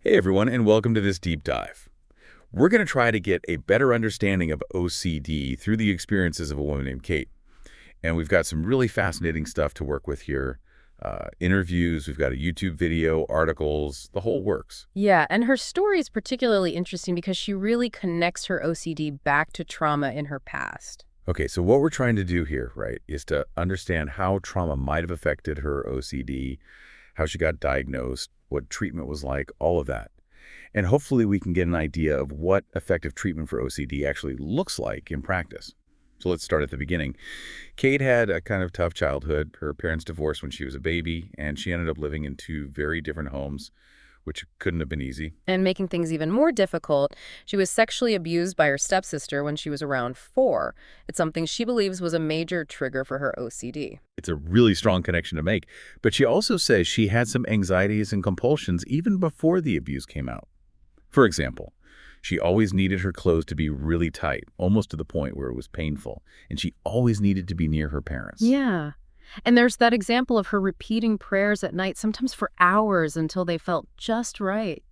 Hey everyone, and welcome to this deep dive. We're going to try to get a better understanding of OCD through the experiences of a woman named Kate. And we've got some really fascinating stuff to work with here. Interviews, we've got a YouTube video, articles, the whole works. Yeah, and her story is particularly interesting because she really connects her OCD back to trauma in her past. Okay, so what we're trying to do here, right, is to understand how trauma might have affected her OCD, how she got diagnosed, what treatment was like, all of that. And hopefully we can get an idea of what effective treatment for OCD actually looks like in practice. So let's start at the beginning. Kate had a kind of tough childhood. Her parents divorced when she was a baby, and she ended up living in two very different homes, which couldn't have been easy. And making things even more difficult, she was sexually abused by her stepsister when she was around 4. It's something she believes was a major trigger for her OCD. It's a really strong connection to make. But she also says she had some anxieties and compulsions even before the abuse came out. For example, she always needed her clothes to be really tight, almost to the point where it was painful, and she always needed to be near her parents. Yeah. And there's that example of her repeating prayers at night, sometimes for hours until they felt just right.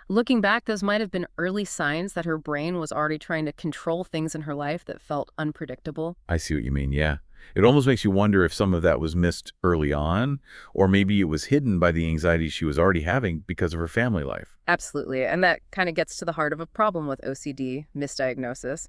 Looking back, those might have been early signs that her brain was already trying to control things in her life that felt unpredictable. I see what you mean, yeah. It almost makes you wonder if some of that was missed early on, or maybe it was hidden by the anxiety she was already having because of her family life. Absolutely. And that kind of gets to the heart of a problem with OCD, misdiagnosis.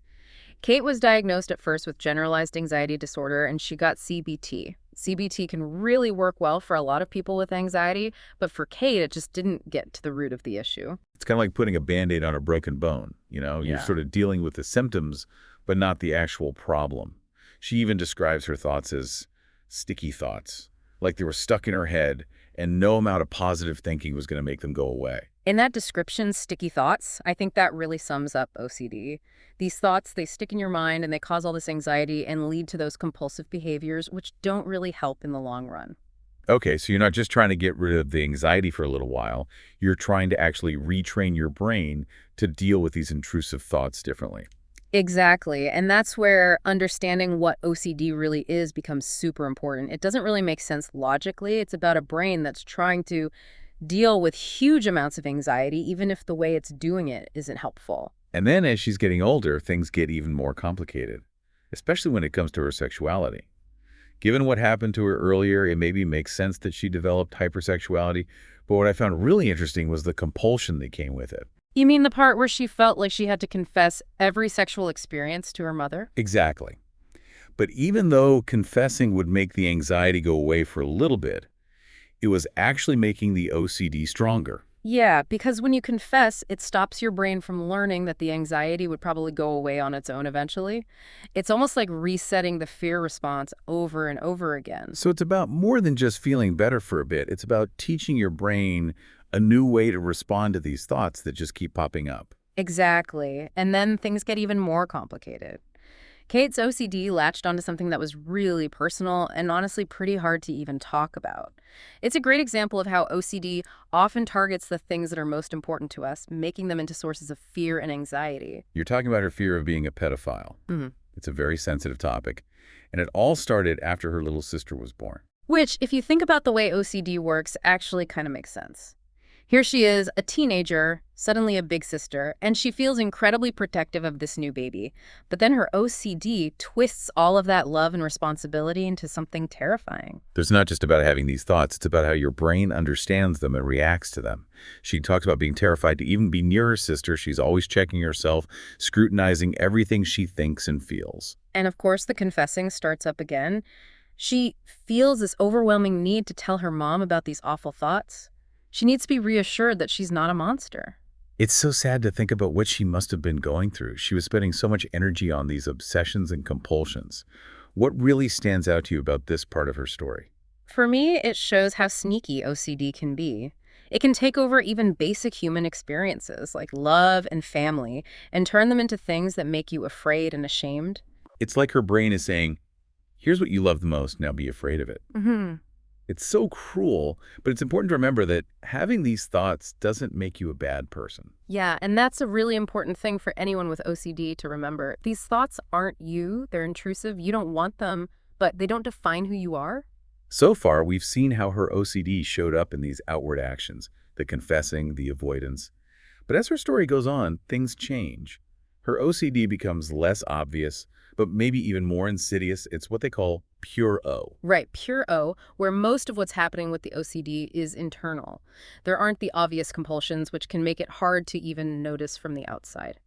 Kate was diagnosed at first with generalized anxiety disorder, and she got CBT. CBT can really work well for a lot of people with anxiety, but for Kate, it just didn't get to the root of the issue. It's kind of like putting a Band-Aid on a broken bone, you know? You're Yeah. sort of dealing with the symptoms, but not the actual problem. She even describes her thoughts as sticky thoughts, like they were stuck in her head, and no amount of positive thinking was going to make them go away. In that description, sticky thoughts, I think that really sums up OCD. These thoughts, they stick in your mind and they cause all this anxiety and lead to those compulsive behaviors, which don't really help in the long run. Okay, so you're not just trying to get rid of the anxiety for a little while. You're trying to actually retrain your brain to deal with these intrusive thoughts differently. Exactly. And that's where understanding what OCD really is becomes super important. It doesn't really make sense logically. It's about a brain that's trying to deal with huge amounts of anxiety, even if the way it's doing it isn't helpful. And then as she's getting older, things get even more complicated, especially when it comes to her sexuality. Given what happened to her earlier, it maybe makes sense that she developed hypersexuality, but what I found really interesting was the compulsion that came with it. You mean the part where she felt like she had to confess every sexual experience to her mother? Exactly. But even though confessing would make the anxiety go away for a little bit, it was actually making the OCD stronger. Yeah, because when you confess, it stops your brain from learning that the anxiety would probably go away on its own eventually. It's almost like resetting the fear response over and over again. So it's about more than just feeling better for a bit. It's about teaching your brain a new way to respond to these thoughts that just keep popping up. Exactly. And then things get even more complicated. Kate's OCD latched onto something that was really personal and honestly pretty hard to even talk about. It's a great example of how OCD often targets the things that are most important to us, making them into sources of fear and anxiety. You're talking about her fear of being a pedophile. hmm It's a very sensitive topic, and it all started after her little sister was born. Which, if you think about the way OCD works, actually kind of makes sense. Here she is, a teenager, suddenly a big sister, and she feels incredibly protective of this new baby. But then her OCD twists all of that love and responsibility into something terrifying. There's not just about having these thoughts, it's about how your brain understands them and reacts to them. She talks about being terrified to even be near her sister. She's always checking herself, scrutinizing everything she thinks and feels. And of course, the confessing starts up again. She feels this overwhelming need to tell her mom about these awful thoughts. She needs to be reassured that she's not a monster. It's so sad to think about what she must have been going through. She was spending so much energy on these obsessions and compulsions. What really stands out to you about this part of her story? For me, it shows how sneaky OCD can be. It can take over even basic human experiences like love and family and turn them into things that make you afraid and ashamed. It's like her brain is saying, here's what you love the most, now be afraid of it. hmm It's so cruel, but it's important to remember that having these thoughts doesn't make you a bad person. Yeah, and that's a really important thing for anyone with OCD to remember. These thoughts aren't you, they're intrusive, you don't want them, but they don't define who you are. So far, we've seen how her OCD showed up in these outward actions, the confessing, the avoidance. But as her story goes on, things change. Her OCD becomes less obvious, but maybe even more insidious. It's what they call pure O. Right, pure O, where most of what's happening with the OCD is internal. There aren't the obvious compulsions, which can make it hard to even notice from the outside.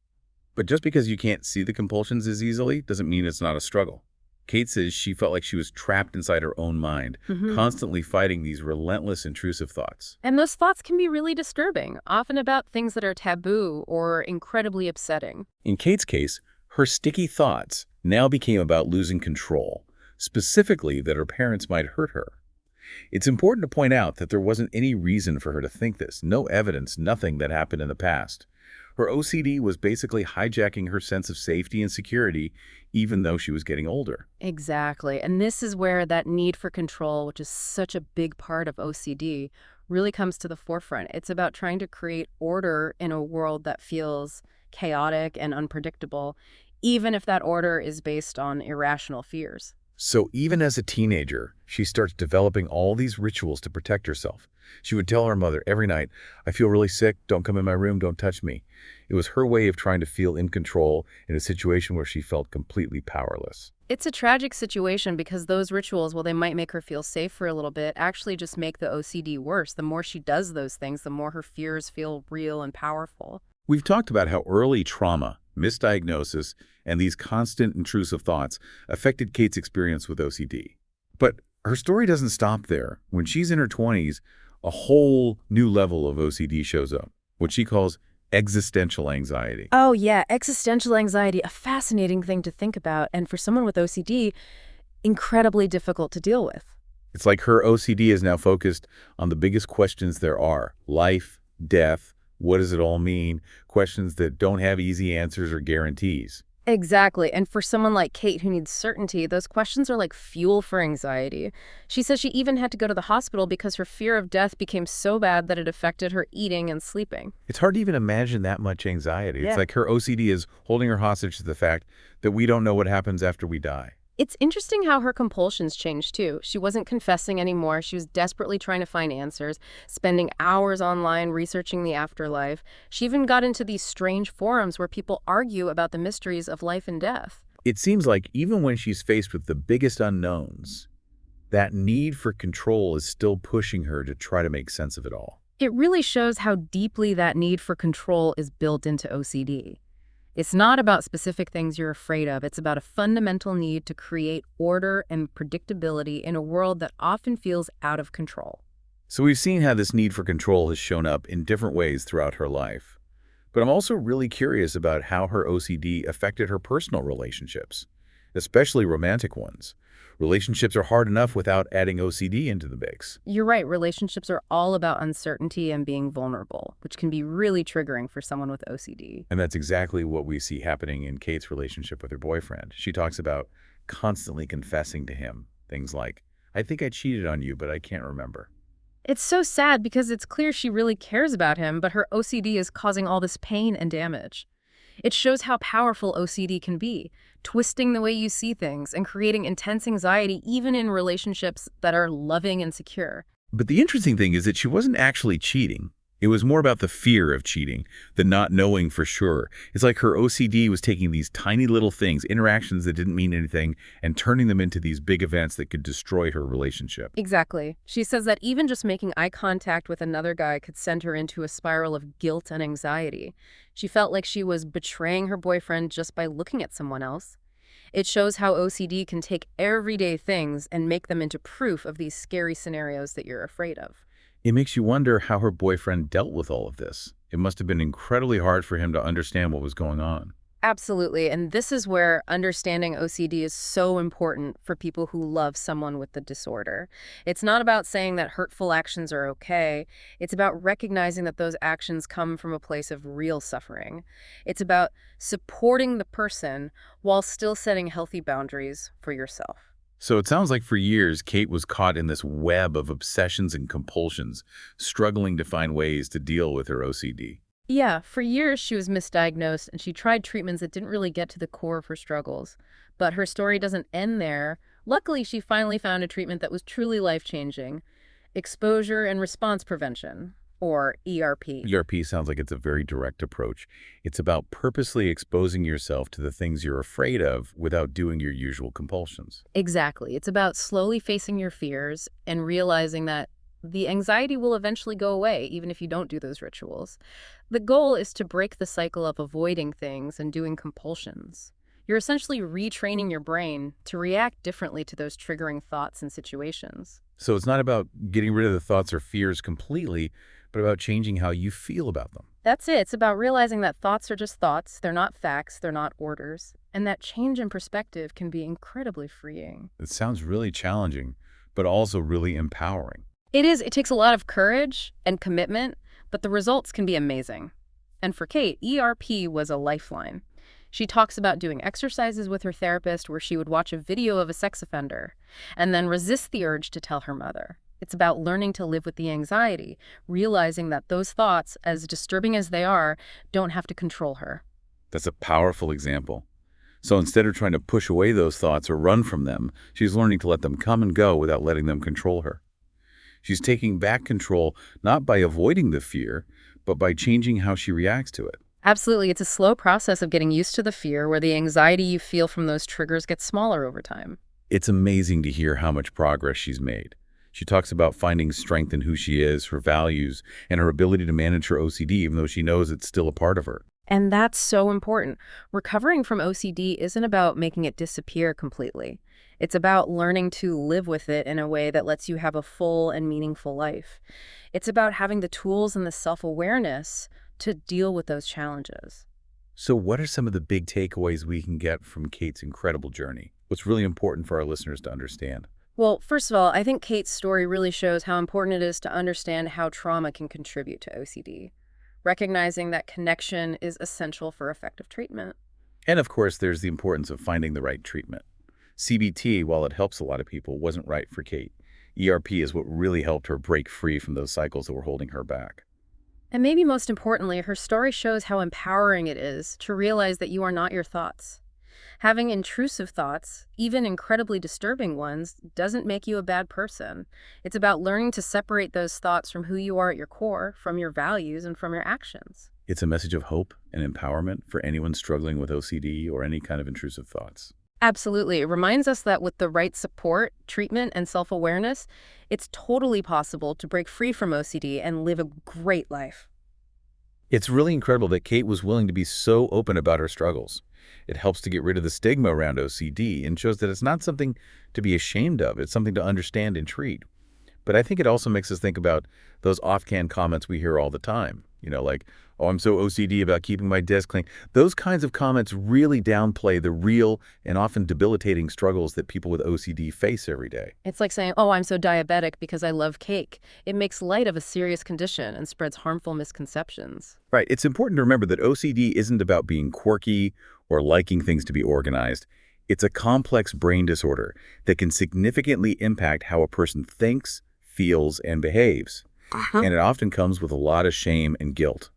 But just because you can't see the compulsions as easily doesn't mean it's not a struggle. Kate says she felt like she was trapped inside her own mind, Hmm. constantly fighting these relentless, intrusive thoughts. And those thoughts can be really disturbing, often about things that are taboo or incredibly upsetting. In Kate's case, her sticky thoughts now became about losing control, specifically that her parents might hurt her. It's important to point out that there wasn't any reason for her to think this, no evidence, nothing that happened in the past. Her OCD was basically hijacking her sense of safety and security, even though she was getting older. Exactly. And this is where that need for control, which is such a big part of OCD, really comes to the forefront. It's about trying to create order in a world that feels chaotic and unpredictable, even if that order is based on irrational fears. So even as a teenager, she starts developing all these rituals to protect herself. She would tell her mother every night, "I feel really sick, don't come in my room, don't touch me." It was her way of trying to feel in control in a situation where she felt completely powerless. It's a tragic situation because those rituals, while they might make her feel safe for a little bit, actually just make the OCD worse. The more she does those things, the more her fears feel real and powerful. We've talked about how early trauma, misdiagnosis, and these constant intrusive thoughts affected Kate's experience with OCD. But her story doesn't stop there. When she's in her 20s, a whole new level of OCD shows up, what she calls existential anxiety. Oh, yeah, existential anxiety, a fascinating thing to think about, and for someone with OCD, incredibly difficult to deal with. It's like her OCD is now focused on the biggest questions there are: life, death, what does it all mean? Questions that don't have easy answers or guarantees. Exactly. And for someone like Kate who needs certainty, those questions are like fuel for anxiety. She says she even had to go to the hospital because her fear of death became so bad that it affected her eating and sleeping. It's hard to even imagine that much anxiety. It's Yeah. like her OCD is holding her hostage to the fact that we don't know what happens after we die. It's interesting how her compulsions changed too. She wasn't confessing anymore. She was desperately trying to find answers, spending hours online researching the afterlife. She even got into these strange forums where people argue about the mysteries of life and death. It seems like even when she's faced with the biggest unknowns, that need for control is still pushing her to try to make sense of it all. It really shows how deeply that need for control is built into OCD. It's not about specific things you're afraid of. It's about a fundamental need to create order and predictability in a world that often feels out of control. So we've seen how this need for control has shown up in different ways throughout her life. But I'm also really curious about how her OCD affected her personal relationships, especially romantic ones. Relationships are hard enough without adding OCD into the mix. You're right, relationships are all about uncertainty and being vulnerable, which can be really triggering for someone with OCD. And that's exactly what we see happening in Kate's relationship with her boyfriend. She talks about constantly confessing to him things like, "I think I cheated on you, but I can't remember." It's so sad because it's clear she really cares about him, but her OCD is causing all this pain and damage. It shows how powerful OCD can be, twisting the way you see things and creating intense anxiety even in relationships that are loving and secure. But the interesting thing is that she wasn't actually cheating. It was more about the fear of cheating, the not knowing for sure. It's like her OCD was taking these tiny little things, interactions that didn't mean anything, and turning them into these big events that could destroy her relationship. Exactly. She says that even just making eye contact with another guy could send her into a spiral of guilt and anxiety. She felt like she was betraying her boyfriend just by looking at someone else. It shows how OCD can take everyday things and make them into proof of these scary scenarios that you're afraid of. It makes you wonder how her boyfriend dealt with all of this. It must have been incredibly hard for him to understand what was going on. Absolutely. And this is where understanding OCD is so important for people who love someone with the disorder. It's not about saying that hurtful actions are okay. It's about recognizing that those actions come from a place of real suffering. It's about supporting the person while still setting healthy boundaries for yourself. So it sounds like for years, Kate was caught in this web of obsessions and compulsions, struggling to find ways to deal with her OCD. Yeah, for years she was misdiagnosed and she tried treatments that didn't really get to the core of her struggles. But her story doesn't end there. Luckily, she finally found a treatment that was truly life-changing: exposure and response prevention. or ERP. ERP sounds like it's a very direct approach. It's about purposely exposing yourself to the things you're afraid of without doing your usual compulsions. Exactly. It's about slowly facing your fears and realizing that the anxiety will eventually go away, even if you don't do those rituals. The goal is to break the cycle of avoiding things and doing compulsions. You're essentially retraining your brain to react differently to those triggering thoughts and situations. So it's not about getting rid of the thoughts or fears completely, but about changing how you feel about them. That's it. It's about realizing that thoughts are just thoughts, they're not facts, they're not orders, and that change in perspective can be incredibly freeing. It sounds really challenging, but also really empowering. It is. It takes a lot of courage and commitment, but the results can be amazing. And for Kate, ERP was a lifeline. She talks about doing exercises with her therapist where she would watch a video of a sex offender and then resist the urge to tell her mother. It's about learning to live with the anxiety, realizing that those thoughts, as disturbing as they are, don't have to control her. That's a powerful example. So instead of trying to push away those thoughts or run from them, she's learning to let them come and go without letting them control her. She's taking back control not by avoiding the fear, but by changing how she reacts to it. Absolutely. It's a slow process of getting used to the fear where the anxiety you feel from those triggers gets smaller over time. It's amazing to hear how much progress she's made. She talks about finding strength in who she is, her values, and her ability to manage her OCD, even though she knows it's still a part of her. And that's so important. Recovering from OCD isn't about making it disappear completely. It's about learning to live with it in a way that lets you have a full and meaningful life. It's about having the tools and the self-awareness to deal with those challenges. So what are some of the big takeaways we can get from Kate's incredible journey? What's really important for our listeners to understand? Well, first of all, I think Kate's story really shows how important it is to understand how trauma can contribute to OCD. Recognizing that connection is essential for effective treatment. And of course, there's the importance of finding the right treatment. CBT, while it helps a lot of people, wasn't right for Kate. ERP is what really helped her break free from those cycles that were holding her back. And maybe most importantly, her story shows how empowering it is to realize that you are not your thoughts. Having intrusive thoughts, even incredibly disturbing ones, doesn't make you a bad person. It's about learning to separate those thoughts from who you are at your core, from your values, and from your actions. It's a message of hope and empowerment for anyone struggling with OCD or any kind of intrusive thoughts. Absolutely. It reminds us that with the right support, treatment, and self-awareness, it's totally possible to break free from OCD and live a great life. It's really incredible that Kate was willing to be so open about her struggles. It helps to get rid of the stigma around OCD and shows that it's not something to be ashamed of. It's something to understand and treat. But I think it also makes us think about those offhand comments we hear all the time. Like, oh, I'm so OCD about keeping my desk clean. Those kinds of comments really downplay the real and often debilitating struggles that people with OCD face every day. It's like saying, oh, I'm so diabetic because I love cake. It makes light of a serious condition and spreads harmful misconceptions. Right. It's important to remember that OCD isn't about being quirky or liking things to be organized. It's a complex brain disorder that can significantly impact how a person thinks, feels, and behaves. And it often comes with a lot of shame and guilt.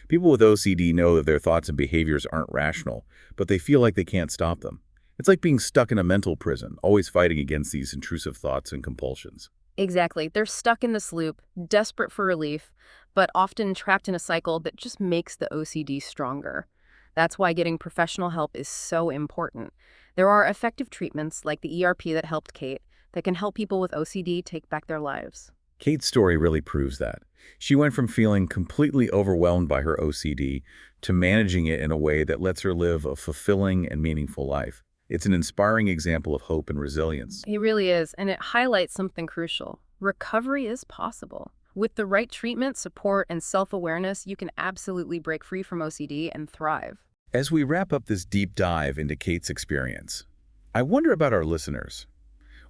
People with OCD know that their thoughts and behaviors aren't rational, but they feel like they can't stop them. It's like being stuck in a mental prison, always fighting against these intrusive thoughts and compulsions. Exactly. They're stuck in this loop, desperate for relief, but often trapped in a cycle that just makes the OCD stronger. That's why getting professional help is so important. There are effective treatments like the ERP that helped Kate that can help people with OCD take back their lives. Kate's story really proves that. She went from feeling completely overwhelmed by her OCD to managing it in a way that lets her live a fulfilling and meaningful life. It's an inspiring example of hope and resilience. It really is, and it highlights something crucial. Recovery is possible. With the right treatment, support, and self-awareness, you can absolutely break free from OCD and thrive. As we wrap up this deep dive into Kate's experience, I wonder about our listeners.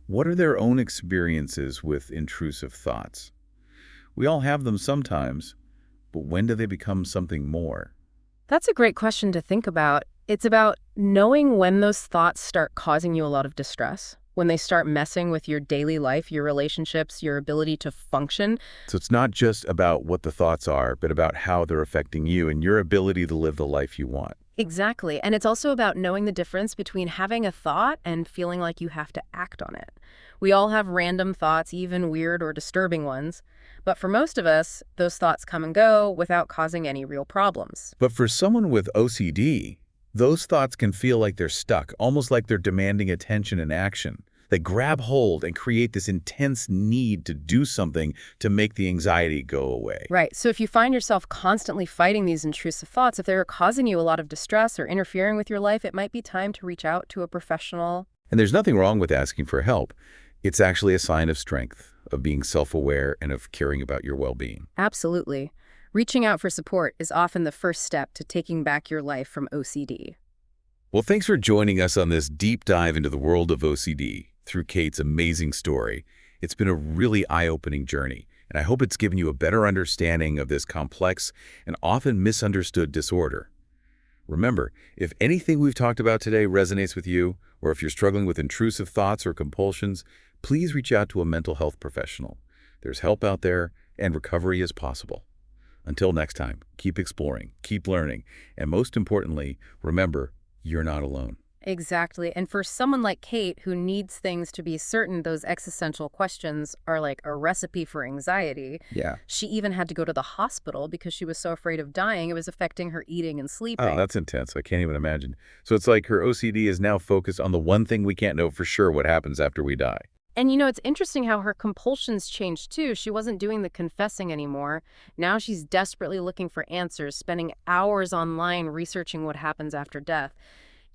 What are their own experiences with intrusive thoughts? We all have them sometimes, but when do they become something more? That's a great question to think about. It's about knowing when those thoughts start causing you a lot of distress. when they start messing with your daily life, your relationships, your ability to function. So it's not just about what the thoughts are, but about how they're affecting you and your ability to live the life you want. Exactly. And it's also about knowing the difference between having a thought and feeling like you have to act on it. We all have random thoughts, even weird or disturbing ones. But for most of us, those thoughts come and go without causing any real problems. But for someone with OCD, those thoughts can feel like they're stuck, almost like they're demanding attention and action. They grab hold and create this intense need to do something to make the anxiety go away. Right. So if you find yourself constantly fighting these intrusive thoughts, if they're causing you a lot of distress or interfering with your life, it might be time to reach out to a professional. And there's nothing wrong with asking for help. It's actually a sign of strength, of being self-aware, and of caring about your well-being. Absolutely. Reaching out for support is often the first step to taking back your life from OCD. Well, thanks for joining us on this deep dive into the world of OCD through Kate's amazing story. It's been a really eye-opening journey, and I hope it's given you a better understanding of this complex and often misunderstood disorder. Remember, if anything we've talked about today resonates with you, or if you're struggling with intrusive thoughts or compulsions, please reach out to a mental health professional. There's help out there, and recovery is possible. Until next time, keep exploring, keep learning, and most importantly, remember, you're not alone. Exactly. And for someone like Kate, who needs things to be certain those existential questions are like a recipe for anxiety, Yeah. she even had to go to the hospital because she was so afraid of dying. It was affecting her eating and Oh, sleeping. that's intense. I can't even imagine. So it's like her OCD is now focused on the one thing we can't know for sure what happens after we die. And it's interesting how her compulsions changed too. She wasn't doing the confessing anymore. Now she's desperately looking for answers, spending hours online researching what happens after death,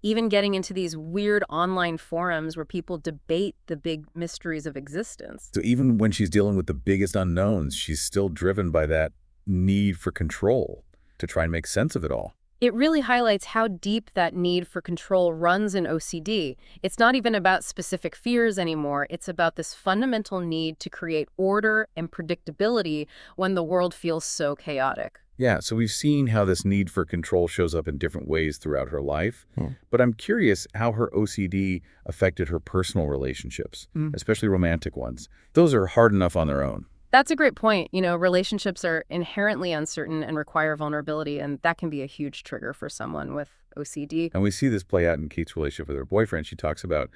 even getting into these weird online forums where people debate the big mysteries of existence. So even when she's dealing with the biggest unknowns, she's still driven by that need for control to try and make sense of it all. It really highlights how deep that need for control runs in OCD. It's not even about specific fears anymore. It's about this fundamental need to create order and predictability when the world feels so chaotic. Yeah, so we've seen how this need for control shows up in different ways throughout her life, Hmm. but I'm curious how her OCD affected her personal relationships, Mm. especially romantic ones. Those are hard enough on their own. That's a great point. Relationships are inherently uncertain and require vulnerability, and that can be a huge trigger for someone with OCD. And we see this play out in Kate's relationship with her boyfriend. She talks about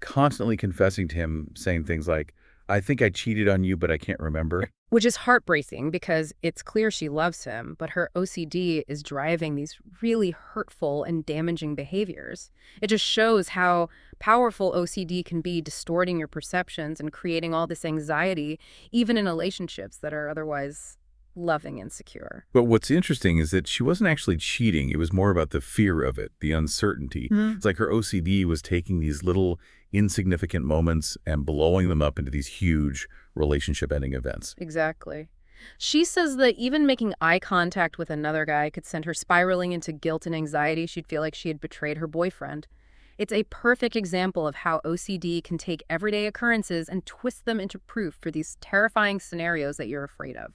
constantly confessing to him, saying things like, I think I cheated on you, but I can't remember. Which is heartbreaking because it's clear she loves him, but her OCD is driving these really hurtful and damaging behaviors. It just shows how powerful OCD can be, distorting your perceptions and creating all this anxiety, even in relationships that are otherwise loving and secure. But what's interesting is that she wasn't actually cheating. It was more about the fear of it, the uncertainty. Mm. It's like her OCD was taking these little insignificant moments and blowing them up into these huge relationship-ending events. Exactly. She says that even making eye contact with another guy could send her spiraling into guilt and anxiety. She'd feel like she had betrayed her boyfriend. It's a perfect example of how OCD can take everyday occurrences and twist them into proof for these terrifying scenarios that you're afraid of.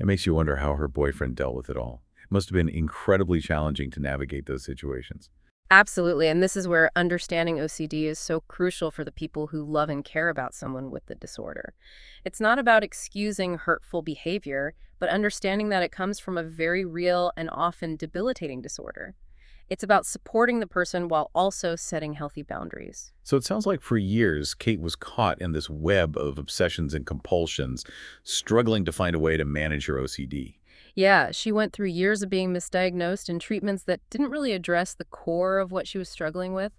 It makes you wonder how her boyfriend dealt with it all. It must have been incredibly challenging to navigate those situations. Absolutely, and this is where understanding OCD is so crucial for the people who love and care about someone with the disorder. It's not about excusing hurtful behavior, but understanding that it comes from a very real and often debilitating disorder. It's about supporting the person while also setting healthy boundaries. So it sounds like for years, Kate was caught in this web of obsessions and compulsions, struggling to find a way to manage her OCD. Yeah, she went through years of being misdiagnosed and treatments that didn't really address the core of what she was struggling with.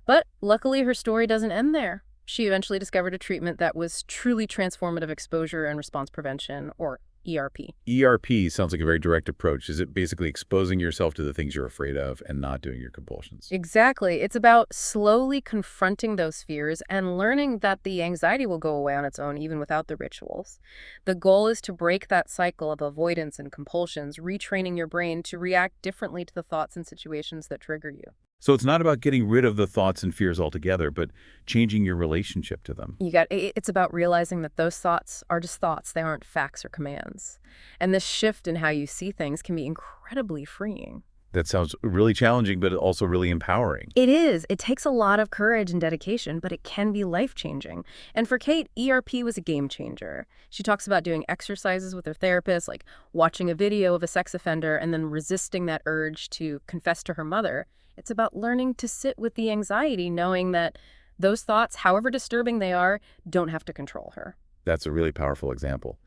But luckily, her story doesn't end there. She eventually discovered a treatment that was truly transformative exposure and response prevention, or ERP. ERP sounds like a very direct approach. Is it basically exposing yourself to the things you're afraid of and not doing your compulsions? Exactly. It's about slowly confronting those fears and learning that the anxiety will go away on its own, even without the rituals. The goal is to break that cycle of avoidance and compulsions, retraining your brain to react differently to the thoughts and situations that trigger you. So it's not about getting rid of the thoughts and fears altogether, but changing your relationship to them. It's about realizing that those thoughts are just thoughts. They aren't facts or commands. And this shift in how you see things can be incredibly freeing. That sounds really challenging, but also really empowering. It is. It takes a lot of courage and dedication, but it can be life-changing. And for Kate, ERP was a game changer. She talks about doing exercises with her therapist, like watching a video of a sex offender and then resisting that urge to confess to her mother. It's about learning to sit with the anxiety, knowing that those thoughts, however disturbing they are, don't have to control her. That's a really powerful example.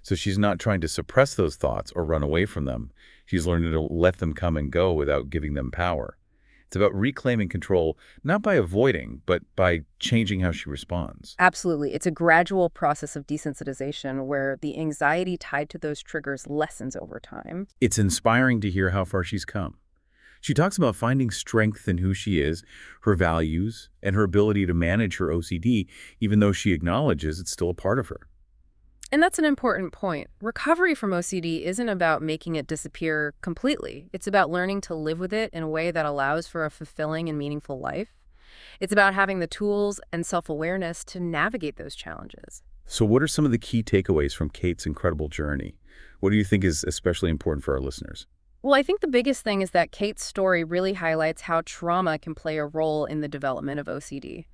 So she's not trying to suppress those thoughts or run away from them. She's learning to let them come and go without giving them power. It's about reclaiming control, not by avoiding, but by changing how she responds. Absolutely. It's a gradual process of desensitization where the anxiety tied to those triggers lessens over time. It's inspiring to hear how far she's come. She talks about finding strength in who she is, her values, and her ability to manage her OCD, even though she acknowledges it's still a part of her. And that's an important point. Recovery from OCD isn't about making it disappear completely. It's about learning to live with it in a way that allows for a fulfilling and meaningful life. It's about having the tools and self-awareness to navigate those challenges. So what are some of the key takeaways from Kate's incredible journey? What do you think is especially important for our listeners? Well, I think the biggest thing is that Kate's story really highlights how trauma can play a role in the development of OCD.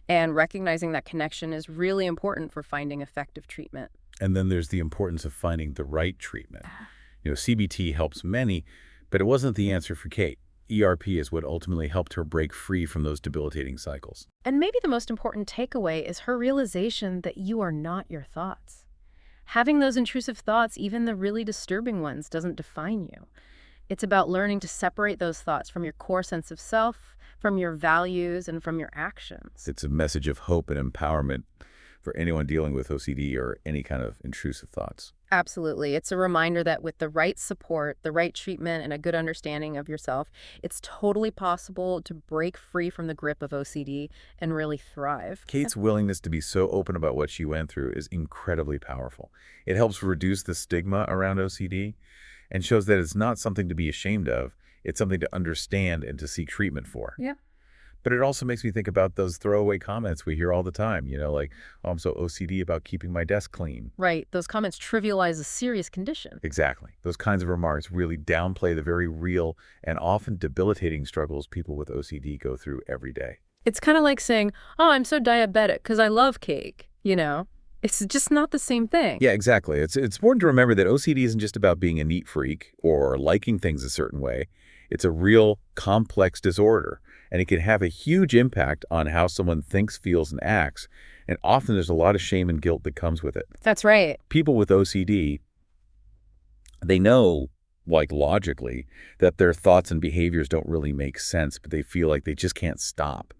And recognizing that connection is really important for finding effective treatment. And then there's the importance of finding the right treatment. CBT helps many, but it wasn't the answer for Kate. ERP is what ultimately helped her break free from those debilitating cycles. And maybe the most important takeaway is her realization that you are not your thoughts. Having those intrusive thoughts, even the really disturbing ones, doesn't define you. It's about learning to separate those thoughts from your core sense of self, from your values, and from your actions. It's a message of hope and empowerment for anyone dealing with OCD or any kind of intrusive thoughts. Absolutely. It's a reminder that with the right support, the right treatment, and a good understanding of yourself, it's totally possible to break free from the grip of OCD and really thrive. Kate's willingness to be so open about what she went through is incredibly powerful. It helps reduce the stigma around OCD and shows that it's not something to be ashamed of. It's something to understand and to seek treatment for. Yeah. But it also makes me think about those throwaway comments we hear all the time, like, oh, I'm so OCD about keeping my desk clean. Right. Those comments trivialize a serious condition. Exactly. Those kinds of remarks really downplay the very real and often debilitating struggles people with OCD go through every day. It's kind of like saying, oh, I'm so diabetic because I love cake. It's just not the same thing. Yeah, exactly. It's important to remember that OCD isn't just about being a neat freak or liking things a certain way. It's a real complex disorder, and it can have a huge impact on how someone thinks, feels, and acts. And often there's a lot of shame and guilt that comes with it. That's right. People with OCD, they know, like logically, that their thoughts and behaviors don't really make sense, but they feel like they just can't stop.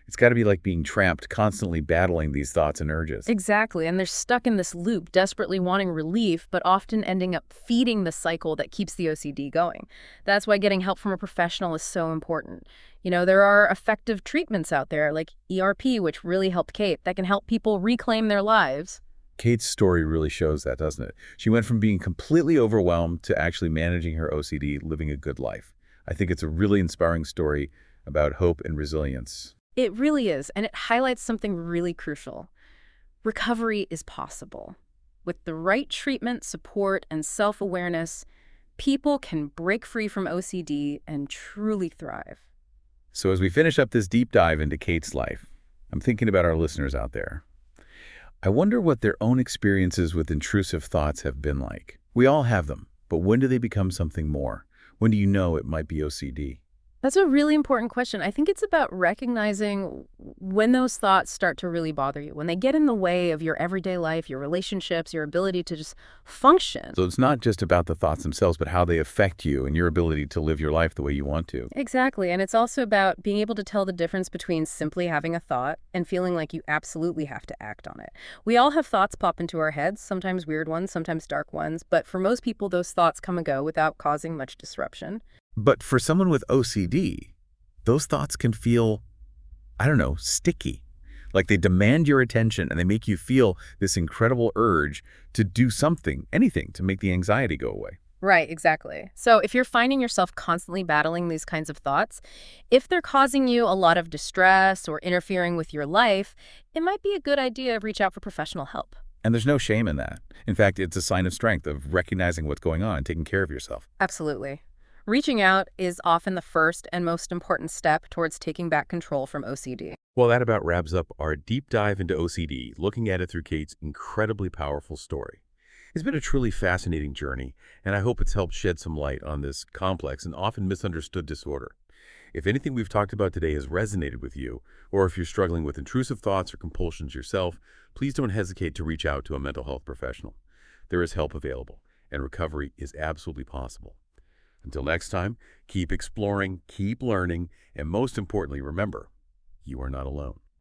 It's got to be like being trapped, constantly battling these thoughts and urges. Exactly. And they're stuck in this loop, desperately wanting relief, but often ending up feeding the cycle that keeps the OCD going. That's why getting help from a professional is so important. There are effective treatments out there like ERP, which really helped Kate, that can help people reclaim their lives. Kate's story really shows that, doesn't it? She went from being completely overwhelmed to actually managing her OCD, living a good life. I think it's a really inspiring story about hope and resilience. It really is, and it highlights something really crucial. Recovery is possible. With the right treatment, support, and self-awareness, people can break free from OCD and truly thrive. So as we finish up this deep dive into Kate's life, I'm thinking about our listeners out there. I wonder what their own experiences with intrusive thoughts have been like. We all have them, but when do they become something more? When do you know it might be OCD? That's a really important question. I think it's about recognizing when those thoughts start to really bother you, when they get in the way of your everyday life, your relationships, your ability to just function. So it's not just about the thoughts themselves, but how they affect you and your ability to live your life the way you want to. Exactly. And it's also about being able to tell the difference between simply having a thought and feeling like you absolutely have to act on it. We all have thoughts pop into our heads, sometimes weird ones, sometimes dark ones, but for most people, those thoughts come and go without causing much disruption. But for someone with OCD, those thoughts can feel, sticky. Like they demand your attention and they make you feel this incredible urge to do something, anything, to make the anxiety go away. Right, exactly. So if you're finding yourself constantly battling these kinds of thoughts, if they're causing you a lot of distress or interfering with your life, it might be a good idea to reach out for professional help. And there's no shame in that. In fact, it's a sign of strength, of recognizing what's going on and taking care of yourself. Absolutely. Reaching out is often the first and most important step towards taking back control from OCD. Well, that about wraps up our deep dive into OCD, looking at it through Kate's incredibly powerful story. It's been a truly fascinating journey, and I hope it's helped shed some light on this complex and often misunderstood disorder. If anything we've talked about today has resonated with you, or if you're struggling with intrusive thoughts or compulsions yourself, please don't hesitate to reach out to a mental health professional. There is help available, and recovery is absolutely possible. Until next time, keep exploring, keep learning, and most importantly, remember, you are not alone.